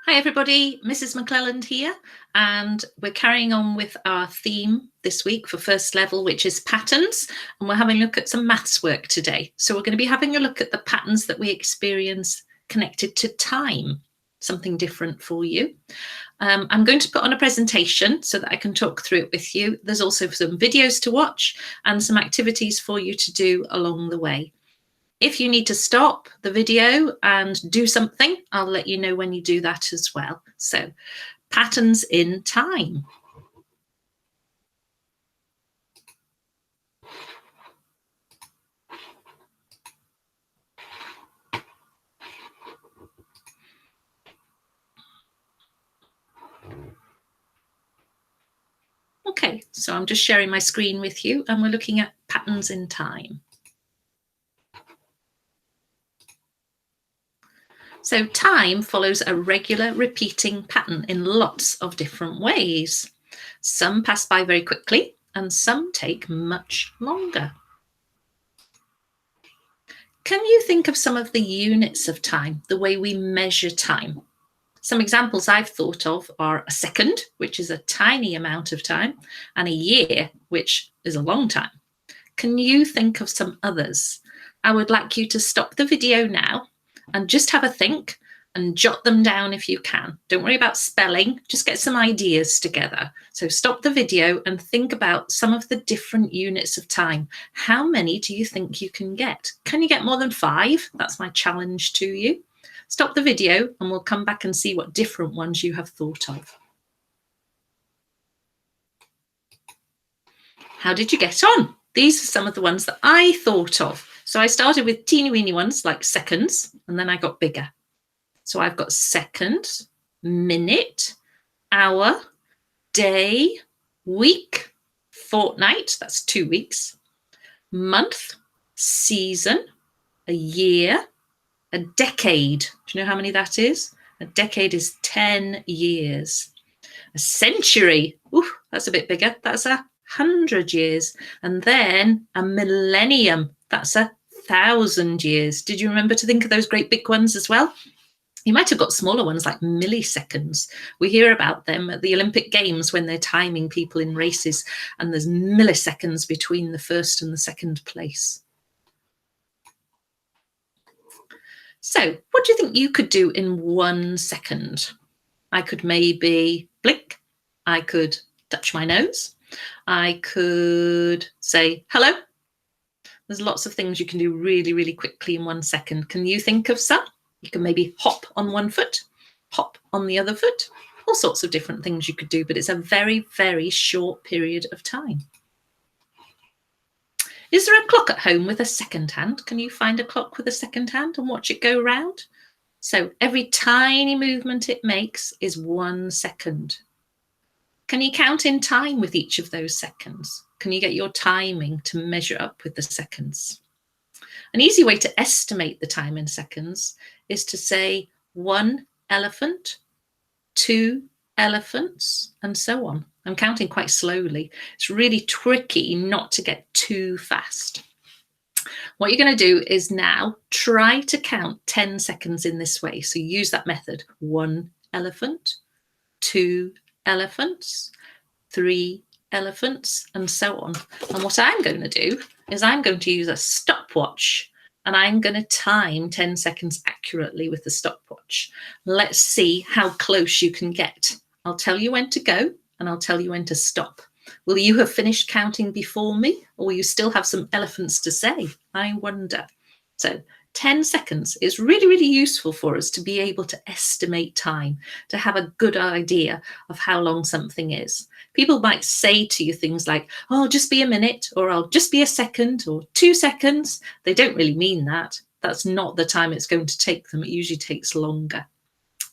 Hi everybody, Mrs. McClelland here, and we're carrying on with our theme this week for First Level, which is patterns, and we're having a look at some maths work today. So we're going to be having a look at the patterns that we experience connected to time, something different for you. I'm going to put on a presentation so that I can talk through it with you. There's also some videos to watch and some activities for you to do along the way. If you need to stop the video and do something, I'll let you know when you do that as well. So, patterns in time. Okay, so I'm just sharing my screen with you and we're looking at patterns in time. So time follows a regular repeating pattern in lots of different ways. Some pass by very quickly and some take much longer. Can you think of some of the units of time, the way we measure time? Some examples I've thought of are a second, which is a tiny amount of time, and a year, which is a long time. Can you think of some others? I would like you to stop the video now and just have a think and jot them down if you can. Don't worry about spelling, just get some ideas together. So stop the video and think about some of the different units of time. How many do you think you can get? Can you get more than 5? That's my challenge to you. Stop the video and we'll come back and see what different ones you have thought of. How did you get on? These are some of the ones that I thought of. So I started with teeny weeny ones like seconds, and then I got bigger. So I've got second, minute, hour, day, week, fortnight, that's 2 weeks, month, season, a year, a decade. Do you know how many that is? A decade is 10 years. A century, ooh, that's a bit bigger. That's 100 years. And then a millennium, that's 1,000 years. Did you remember to think of those great big ones as well? You might have got smaller ones like milliseconds. We hear about them at the Olympic Games when they're timing people in races, and there's milliseconds between the first and the second place. So what do you think you could do in 1 second? I could maybe blink. I could touch my nose. I could say hello. There's lots of things you can do really, really quickly in 1 second. Can you think of some? You can maybe hop on one foot, hop on the other foot, all sorts of different things you could do, but it's a very, very short period of time. Is there a clock at home with a second hand? Can you find a clock with a second hand and watch it go round? So every tiny movement it makes is 1 second. Can you count in time with each of those seconds? Can you get your timing to measure up with the seconds? An easy way to estimate the time in seconds is to say 1 elephant, 2 elephants, and so on. I'm counting quite slowly. It's really tricky not to get too fast. What you're going to do is now try to count 10 seconds in this way. So use that method. 1 elephant, 2 elephants, 3 elephants, and so on. And what I'm going to do is I'm going to use a stopwatch and I'm going to time 10 seconds accurately with the stopwatch. Let's see how close you can get. I'll tell you when to go and I'll tell you when to stop. Will you have finished counting before me, or will you still have some elephants to say? I wonder. So 10 seconds is really, really useful for us to be able to estimate time, to have a good idea of how long something is. People might say to you things like, oh, I'll just be a minute, or I'll just be a second, or 2 seconds. They don't really mean that. That's not the time it's going to take them. It usually takes longer.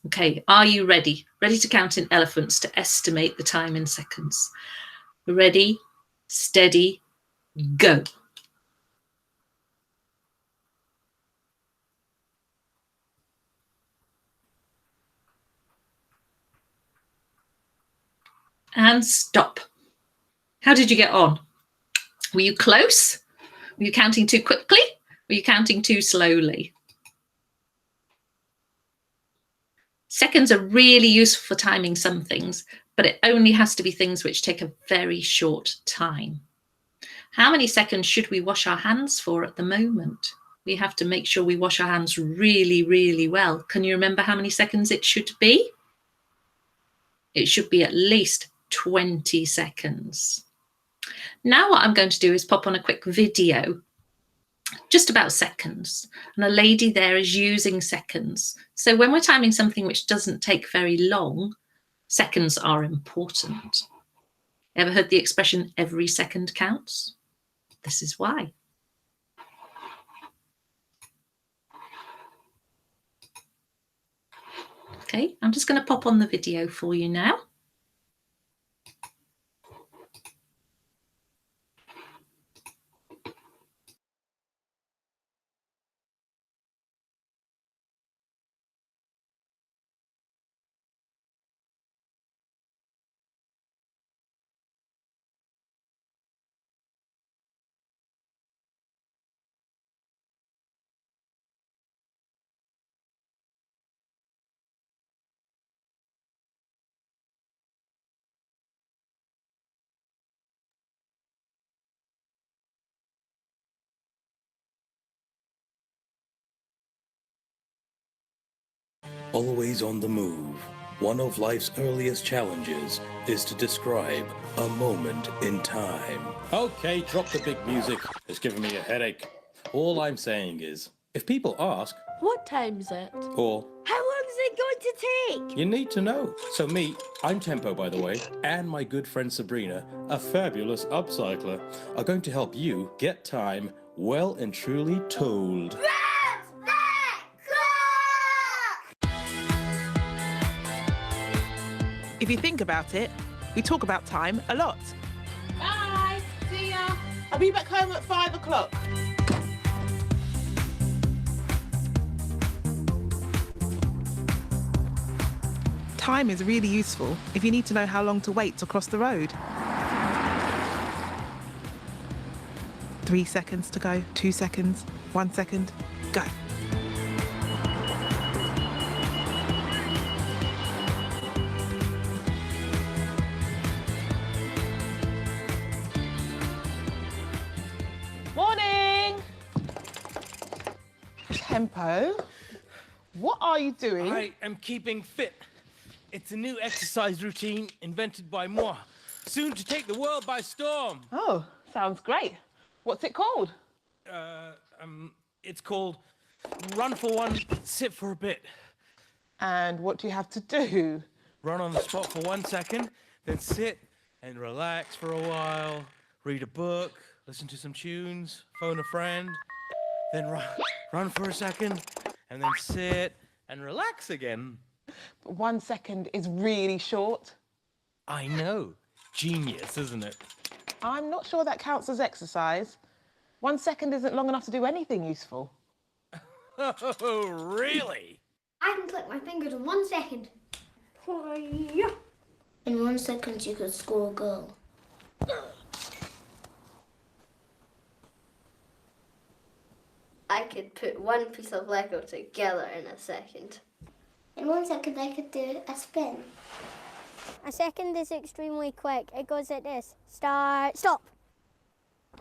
Okay, are you ready? Ready to count in elephants to estimate the time in seconds? Ready, steady, go. And stop. How did you get on? Were you close? Were you counting too quickly? Were you counting too slowly? Seconds are really useful for timing some things, but it only has to be things which take a very short time. How many seconds should we wash our hands for at the moment? We have to make sure we wash our hands really, really well. Can you remember how many seconds it should be? It should be at least 20 seconds. Now what I'm going to do is pop on a quick video just about seconds. And a lady there is using seconds. So when we're timing something which doesn't take very long, seconds are important. Ever heard the expression, every second counts? This is why. Okay, I'm just going to pop on the video for you now. Always on the move, one of life's earliest challenges is to describe a moment in time. Okay, drop the big music. It's giving me a headache. All I'm saying is, if people ask, What time is it? or How long is it going to take? you need to know. So me, I'm Tempo by the way, and my good friend Sabrina, a fabulous upcycler, are going to help you get time well and truly told. If you think about it, we talk about time a lot. Bye. See ya. I'll be back home at 5 o'clock. Time is really useful if you need to know how long to wait to cross the road. 3 seconds to go, 2 seconds, 1 second, go. Morning. Tempo, what are you doing? I am keeping fit. It's a new exercise routine invented by moi, soon to take the world by storm. Oh, sounds great. What's it called? It's called Run for One, Sit for a Bit. And what do you have to do? Run on the spot for 1 second, then sit and relax for a while, read a book, listen to some tunes, phone a friend, then run for a second, and then sit and relax again. But 1 second is really short. I know. Genius, isn't it? I'm not sure that counts as exercise. 1 second isn't long enough to do anything useful. Oh, really? I can click my fingers in 1 second. In 1 second, you could score a goal. I could put one piece of Lego together in a second. In 1 second, I could do a spin. A second is extremely quick. It goes like this. Start, stop.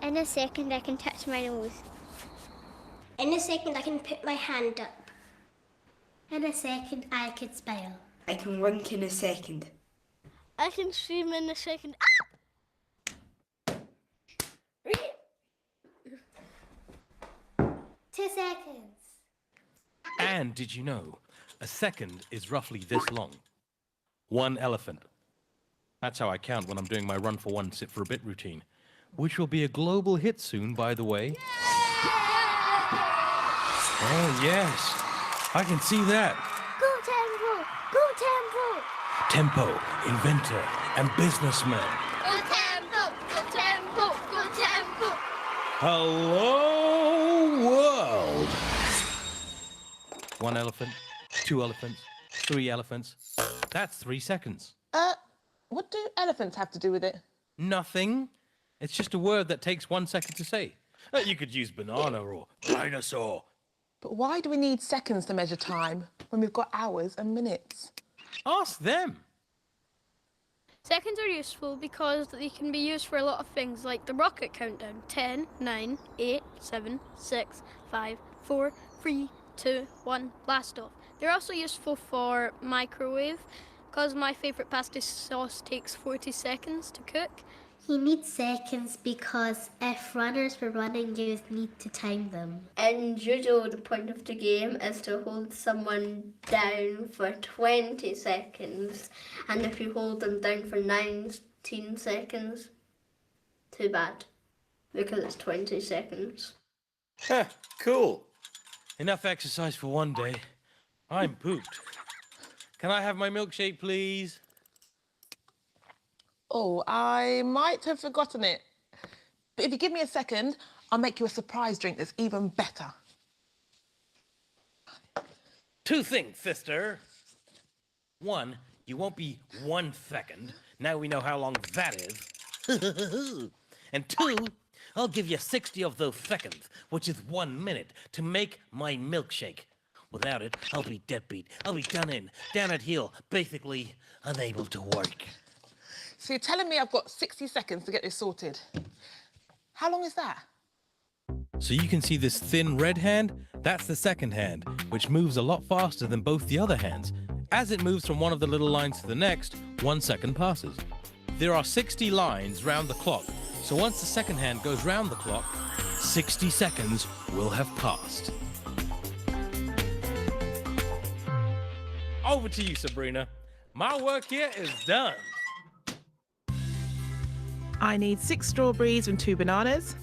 In a second, I can touch my nose. In a second, I can put my hand up. In a second, I could smile. I can wink in a second. I can swim in a second. 2 seconds. And did you know, a second is roughly this long? 1 elephant. That's how I count when I'm doing my Run for One, Sit for a Bit routine, which will be a global hit soon, by the way. Oh, yes. I can see that. Go Tempo! Go Tempo! Tempo, inventor, and businessman. Go Tempo! Go Tempo! Go Tempo! Hello, world. 1 elephant, 2 elephants, 3 elephants. That's 3 seconds. What do elephants have to do with it? Nothing. It's just a word that takes 1 second to say. You could use banana or dinosaur. But why do we need seconds to measure time when we've got hours and minutes? Ask them. Seconds are useful because they can be used for a lot of things, like the rocket countdown. 10, 9, 8, 7, 6, 5, 4, 3, 2, 1, blast off. They're also useful for microwave, because my favourite pasta sauce takes 40 seconds to cook. He needs seconds because if runners were running, you need to time them. In judo, the point of the game is to hold someone down for 20 seconds. And if you hold them down for 19 seconds, too bad, because it's 20 seconds. Heh, cool. Enough exercise for one day. I'm pooped. Can I have my milkshake, please? Oh, I might have forgotten it. But if you give me a second, I'll make you a surprise drink that's even better. Two things, sister. One, you won't be 1 second. Now we know how long that is. And two, I'll give you 60 of those seconds, which is 1 minute, to make my milkshake. Without it, I'll be deadbeat. I'll be done in, down at heel, basically unable to work. So you're telling me I've got 60 seconds to get this sorted. How long is that? So you can see this thin red hand? That's the second hand, which moves a lot faster than both the other hands. As it moves from one of the little lines to the next, 1 second passes. There are 60 lines round the clock, so once the second hand goes round the clock, 60 seconds will have passed. Over to you, Sabrina. My work here is done. I need 6 strawberries and 2 bananas.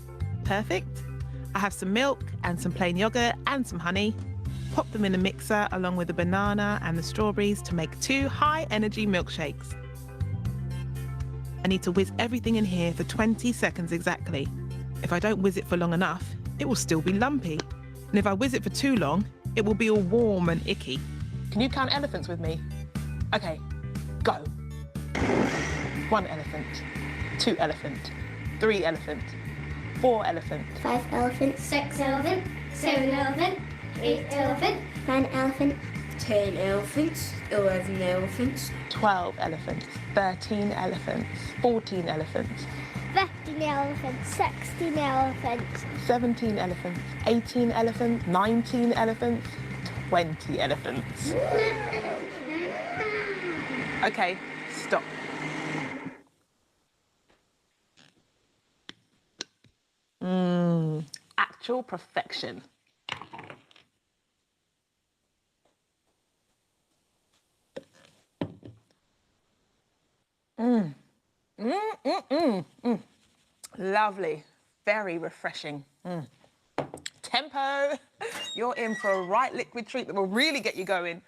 Perfect. I have some milk and some plain yogurt and some honey. Pop them in a mixer along with the banana and the strawberries to make 2 high-energy milkshakes. I need to whiz everything in here for 20 seconds exactly. If I don't whiz it for long enough, it will still be lumpy. And if I whiz it for too long, it will be all warm and icky. Can you count elephants with me? Okay, go. 1 elephant, 2 elephant, 3 elephant, 4 elephant, 5 elephant, 6 elephant, 7 elephant, 8 elephant, 9 elephant, 10 elephants, 11 elephants, 12 elephants, 13 elephants, 14 elephants, 15 elephants, 16 elephants. 17 elephants, 18 elephants, 19 elephants, 20 elephants. Okay, stop. Actual perfection. Lovely, very refreshing. Tempo, you're in for a right liquid treat that will really get you going.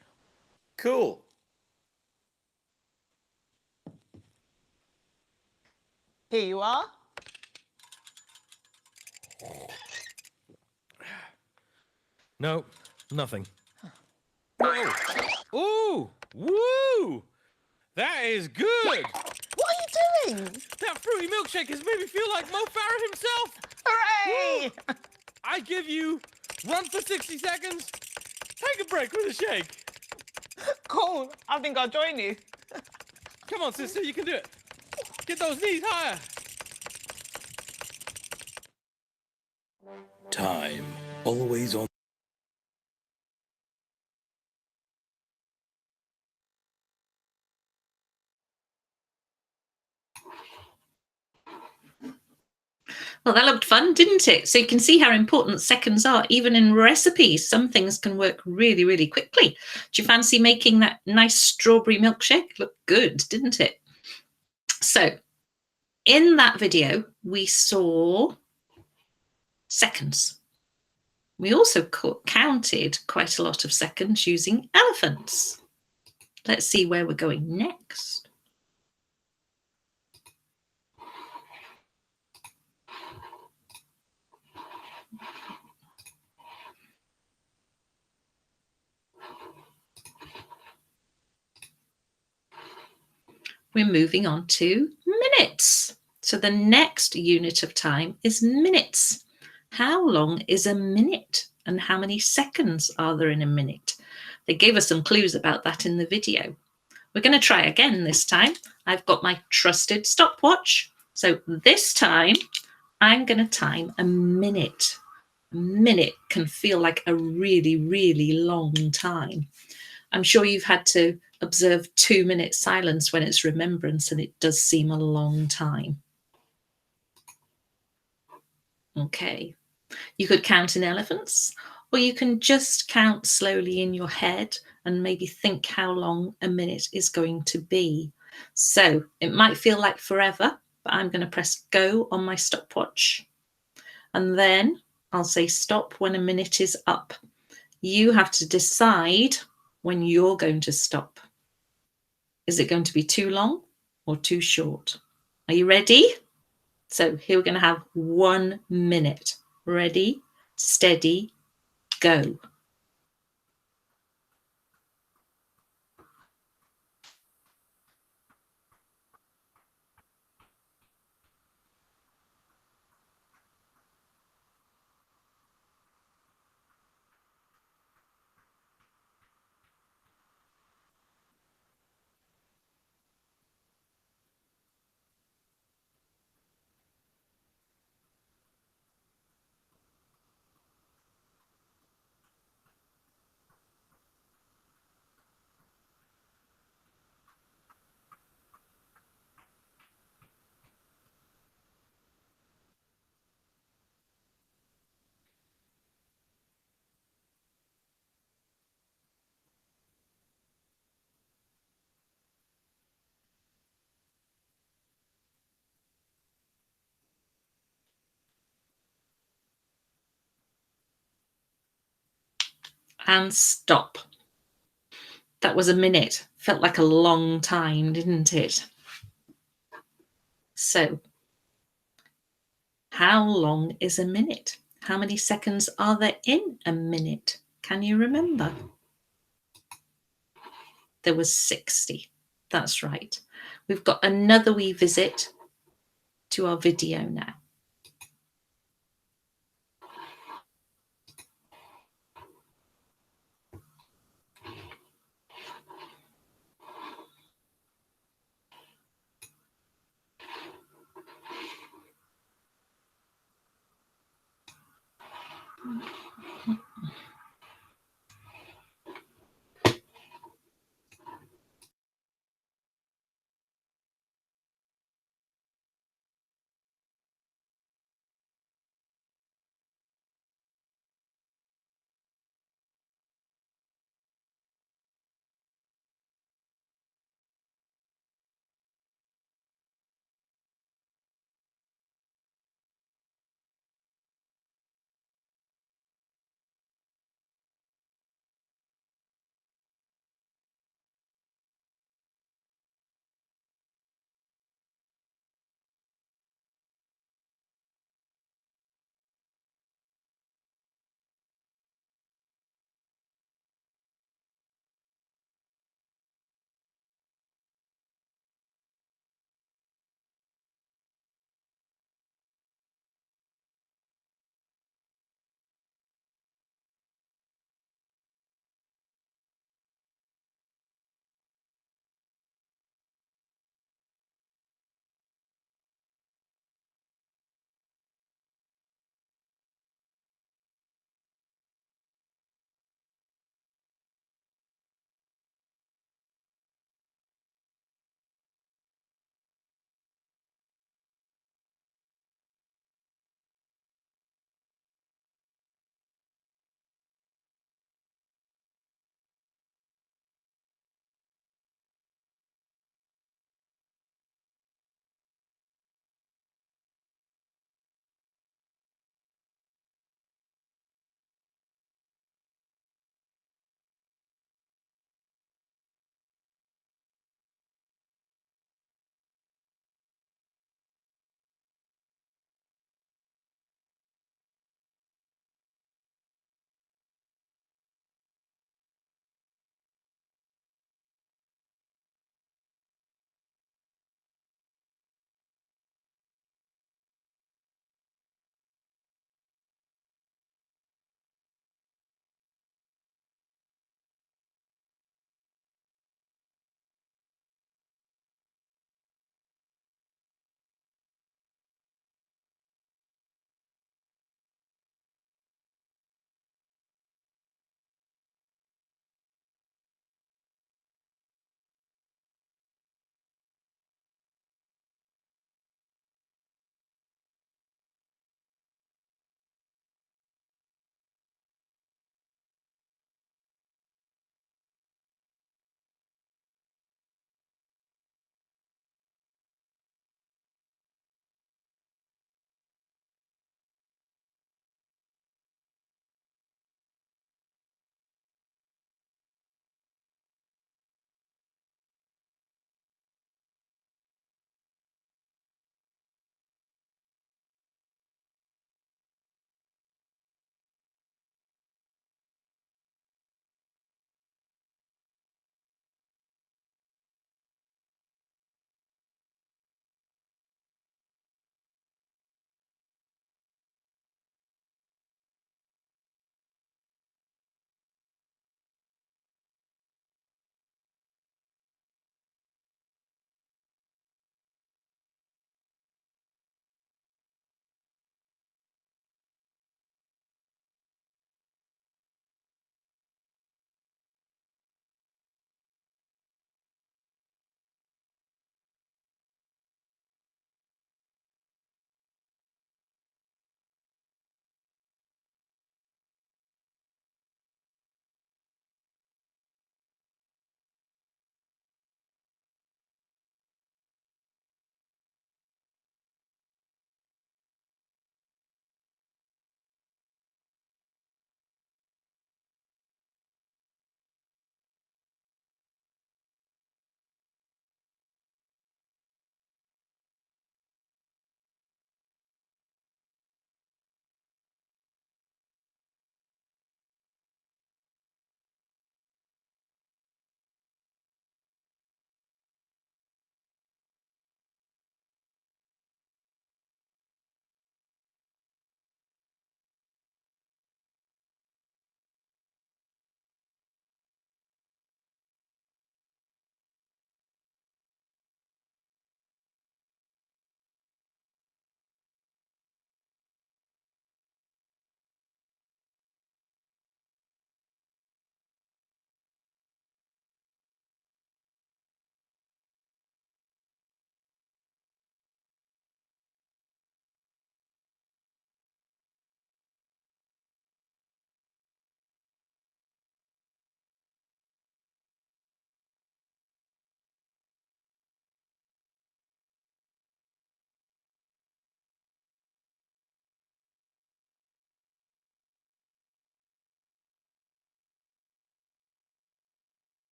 Cool. Here you are. No, nothing. Whoa. Ooh, woo! That is good! What are you doing? That fruity milkshake has made me feel like Mo Farah himself! Hooray! Woo! I give you run for 60 seconds, take a break with a shake. Cool, I think I'll join you. Come on, sister, you can do it. Get those knees higher. Time, always on. Well, that looked fun, didn't it? So you can see how important seconds are. Even in recipes, some things can work really, really quickly. Do you fancy making that nice strawberry milkshake? Looked good, didn't it? So in that video, we saw seconds. We also counted quite a lot of seconds using elephants. Let's see where we're going next. We're moving on to minutes. So the next unit of time is minutes. How long is a minute? And how many seconds are there in a minute? They gave us some clues about that in the video. We're going to try again this time. I've got my trusted stopwatch. So this time I'm going to time a minute. A minute can feel like a really, really long time. I'm sure you've had to observe 2 minute silence when it's remembrance, and it does seem a long time. Okay, you could count in elephants, or you can just count slowly in your head and maybe think how long a minute is going to be. So it might feel like forever, but I'm going to press go on my stopwatch. And then I'll say stop when a minute is up. You have to decide when you're going to stop. Is it going to be too long or too short? Are you ready? So here we're going to have 1 minute. Ready, steady, go. And stop. That was a minute. Felt like a long time, didn't it? So, how long is a minute? How many seconds are there in a minute? Can you remember? There was 60. That's right. We've got another wee visit to our video now.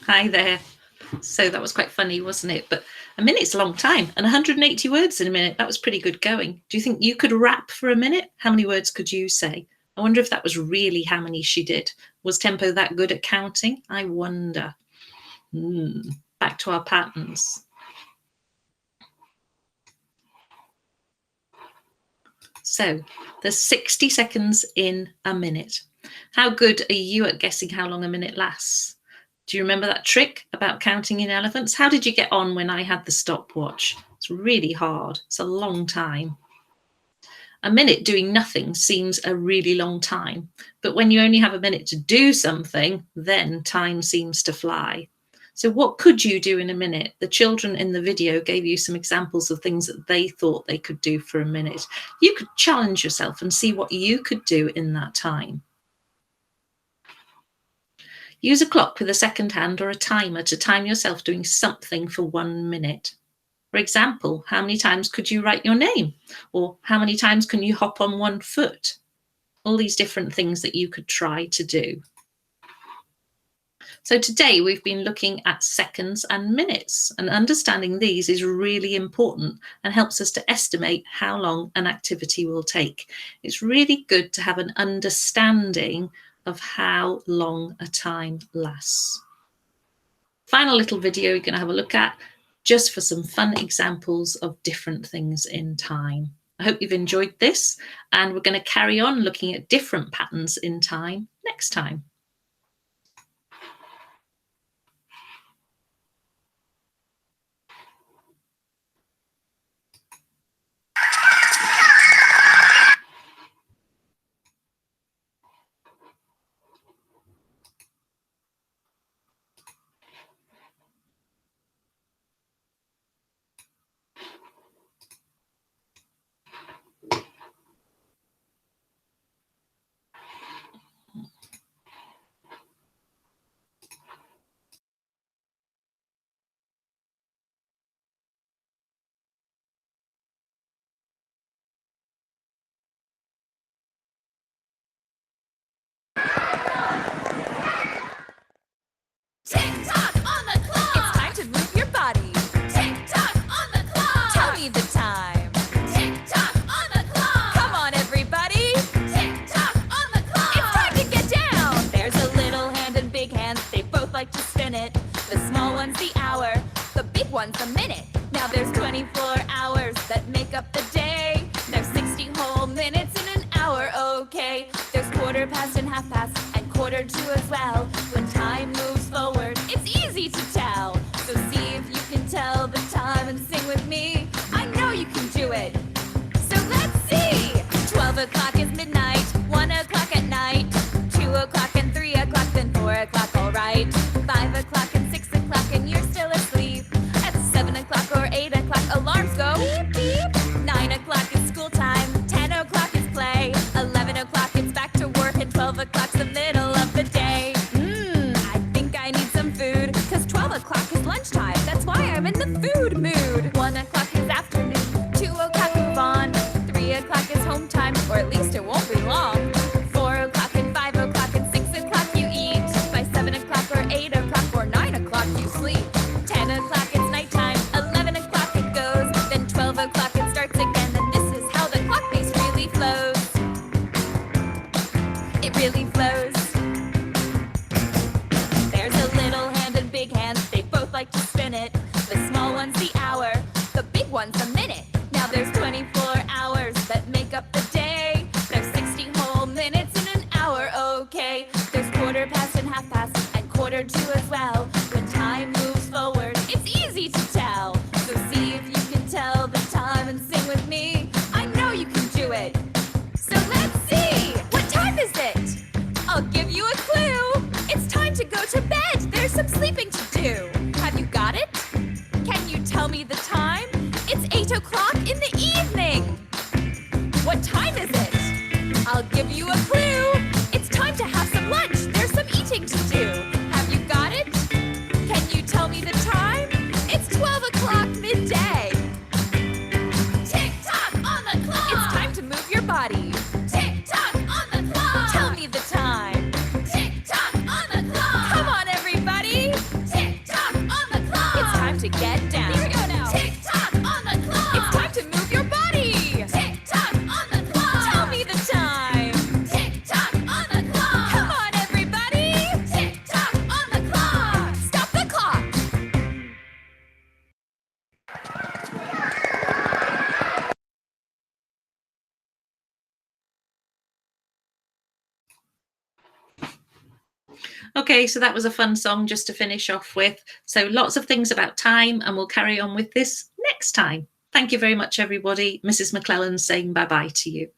Hi there. So that was quite funny, wasn't it? But a minute's a long time, and 180 words in a minute, that was pretty good going. Do you think you could rap for a minute? How many words could you say? I wonder if that was really how many she did. Was Tempo that good at counting? I wonder. Back to our patterns. So there's 60 seconds in a minute. How good are you at guessing how long a minute lasts? Do you remember that trick about counting in elephants? How did you get on when I had the stopwatch? It's really hard. It's a long time. A minute doing nothing seems a really long time, but when you only have a minute to do something, then time seems to fly. So what could you do in a minute? The children in the video gave you some examples of things that they thought they could do for a minute. You could challenge yourself and see what you could do in that time. Use a clock with a second hand or a timer to time yourself doing something for 1 minute. For example, how many times could you write your name? Or how many times can you hop on 1 foot? All these different things that you could try to do. So today we've been looking at seconds and minutes, and understanding these is really important and helps us to estimate how long an activity will take. It's really good to have an understanding of how long a time lasts. Final little video you're going to have a look at just for some fun examples of different things in time. I hope you've enjoyed this, and we're going to carry on looking at different patterns in time next time. Tick-tock on the clock! It's time to move your body. Tick-tock on the clock! Tell me the time. Tick-tock on the clock! Come on, everybody! Tick-tock on the clock! It's time to get down! There's a little hand and big hand. They both like to spin it. The small one's the hour. The big one's the minute. Now there's 24 hours that make up the day. There's 60 whole minutes in an hour, okay? There's quarter past and half past and quarter to as well. When time moves forward, it's easy to tell. So see if you can tell the time and sing with me. I know you can do it. So let's see. 12 o'clock is midnight, 1 o'clock at night, 2 o'clock and 3 o'clock, then 4 o'clock, all right. 5 o'clock and 6 o'clock and you're still asleep. At 7 o'clock or 8 o'clock, alarms go beep, beep. 9 o'clock is school time, 10 o'clock is play, 11 o'clock it's back to work, and 12 o'clock's the middle of the day. I think I need some food, 'cause 12 o'clock is lunchtime. That's why I'm in the food mood. 1 o'clock is afternoon, 2 o'clock move on, 3 o'clock is home time, or at least it won't be long. 4 o'clock and 5 o'clock and 6 o'clock you eat. By 7 o'clock or 8 o'clock or 9 o'clock you sleep. 10 o'clock it's nighttime, 11 o'clock it goes, then 12 o'clock it starts again, and this is how the clock face really flows. It really flows. There's a little hand and big hand, they both like to spin it. The small one's the hour, the big one's the minute. Now there's 24 hours that make up the day. There's 60 whole minutes in an hour, okay. There's quarter past and half past and quarter to as well. When time moves forward, it's easy to tell. So see if you can tell the time and sing with me. I know you can do it. So let's see. What time is it? I'll give you a clue. It's time to go to bed. There's some sleeping to do. Have you got it? Can you tell me the time? It's 8 o'clock in the evening. What time is it? I'll give you a clue. It's time to have some lunch. There's some eating to do. Have you got it? Can you tell me the time? It's 12 o'clock midday. Tick-tock on the clock! It's time to move your body. Tick-tock on the clock! Tell me the time. Tick-tock on the clock! Come on, everybody! Tick to get down. Here we go now. Tick tock on the clock. It's time to move your body. Tick tock on the clock. Tell me the time. Tick tock on the clock. Come on, everybody. Tick tock on the clock. Stop the clock. Okay, so that was a fun song just to finish off with. So lots of things about time, and we'll carry on with this next time. Thank you very much, everybody. Mrs. McClellan saying bye-bye to you.